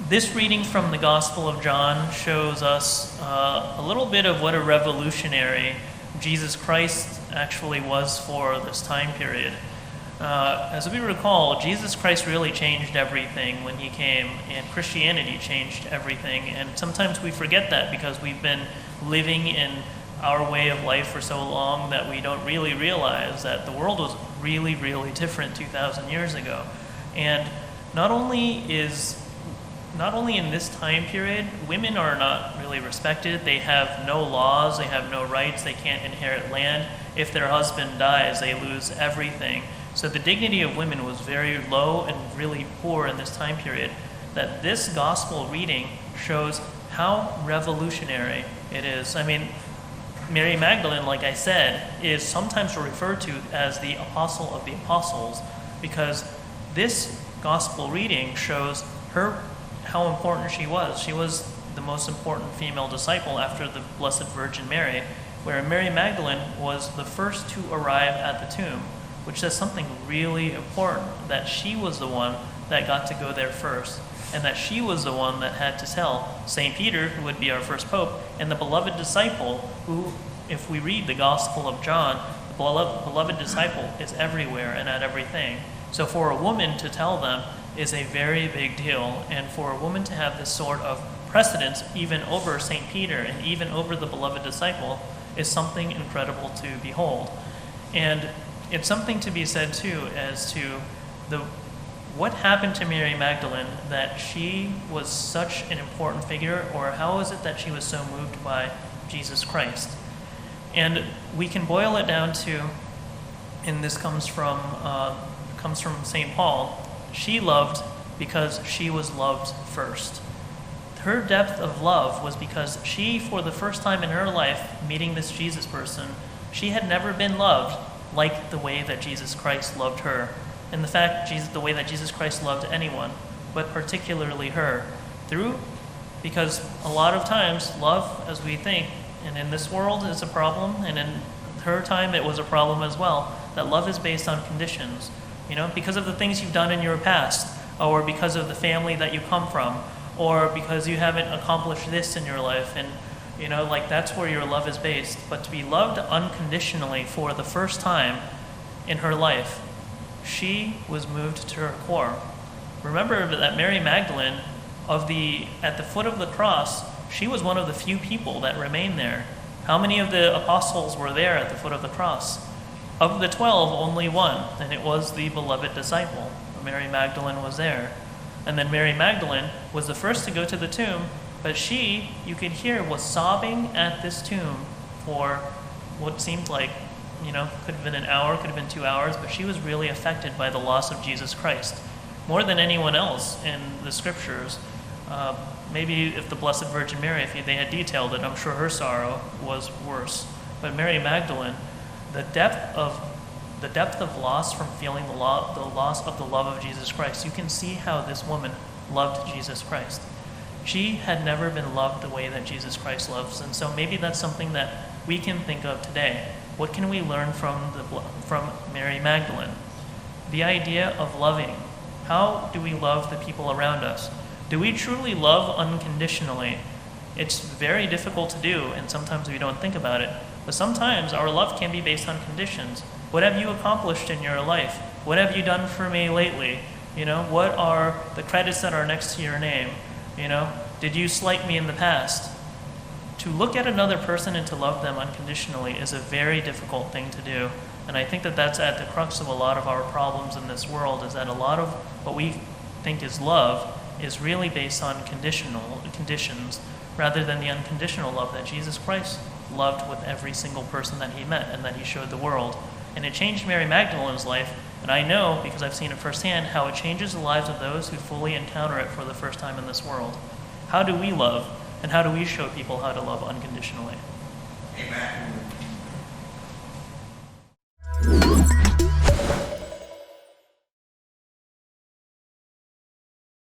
This reading from the Gospel of John shows us a little bit of what a revolutionary Jesus Christ actually was for this time period. As we recall, Jesus Christ really changed everything when he came, and Christianity changed everything. And sometimes we forget that because we've been living in our way of life for so long that we don't really realize that the world was really, really different 2,000 years ago. And not only in this time period, women are not really respected. They have no laws, they have no rights, they can't inherit land. If their husband dies, they lose everything. So the dignity of women was very low and really poor in this time period. That this gospel reading shows how revolutionary it is. I mean, Mary Magdalene, like I said, is sometimes referred to as the apostle of the apostles because this gospel reading shows her how important she was. She was the most important female disciple after the Blessed Virgin Mary, where Mary Magdalene was the first to arrive at the tomb, which says something really important, that she was the one that got to go there first, and that she was the one that had to tell St. Peter, who would be our first pope, and the beloved disciple, who, if we read the Gospel of John, the beloved disciple is everywhere and at everything. So for a woman to tell them is a very big deal, and for a woman to have this sort of precedence even over St. Peter and even over the beloved disciple is something incredible to behold. And it's something to be said too as to what happened to Mary Magdalene that she was such an important figure, or how is it that she was so moved by Jesus Christ? And we can boil it down to, and this comes from St. Paul, she loved because she was loved first. Her depth of love was because she, for the first time in her life, meeting this Jesus person, she had never been loved like the way that Jesus Christ loved her. And the way that Jesus Christ loved anyone, but particularly her. Because a lot of times, love, as we think, and in this world is a problem, and in her time it was a problem as well, that love is based on conditions. Because of the things you've done in your past, or because of the family that you come from, or because you haven't accomplished this in your life, and that's where your love is based. But to be loved unconditionally for the first time in her life, she was moved to her core. Remember that Mary Magdalene, at the foot of the cross, she was one of the few people that remained there. How many of the apostles were there at the foot of the cross? Of the 12, only one, and it was the beloved disciple. Mary Magdalene was there. And then Mary Magdalene was the first to go to the tomb, but she, you could hear, was sobbing at this tomb for what seemed like, could have been an hour, could have been 2 hours, but she was really affected by the loss of Jesus Christ. More than anyone else in the scriptures. Maybe if the Blessed Virgin Mary, if they had detailed it, I'm sure her sorrow was worse. But Mary Magdalene, the depth of loss from feeling the loss of the love of Jesus Christ, you can see how this woman loved Jesus Christ. She had never been loved the way that Jesus Christ loves, and so maybe that's something that we can think of today. What can we learn from Mary Magdalene? The idea of loving. How do we love the people around us? Do we truly love unconditionally? It's very difficult to do, and sometimes we don't think about it. But sometimes our love can be based on conditions. What have you accomplished in your life? What have you done for me lately? What are the credits that are next to your name? Did you slight me in the past? To look at another person and to love them unconditionally is a very difficult thing to do. And I think that that's at the crux of a lot of our problems in this world, is that a lot of what we think is love is really based on conditions rather than the unconditional love that Jesus Christ loved with every single person that he met and that he showed the world. And it changed Mary Magdalene's life, and I know, because I've seen it firsthand, how it changes the lives of those who fully encounter it for the first time in this world. How do we love, and how do we show people how to love unconditionally? Amen.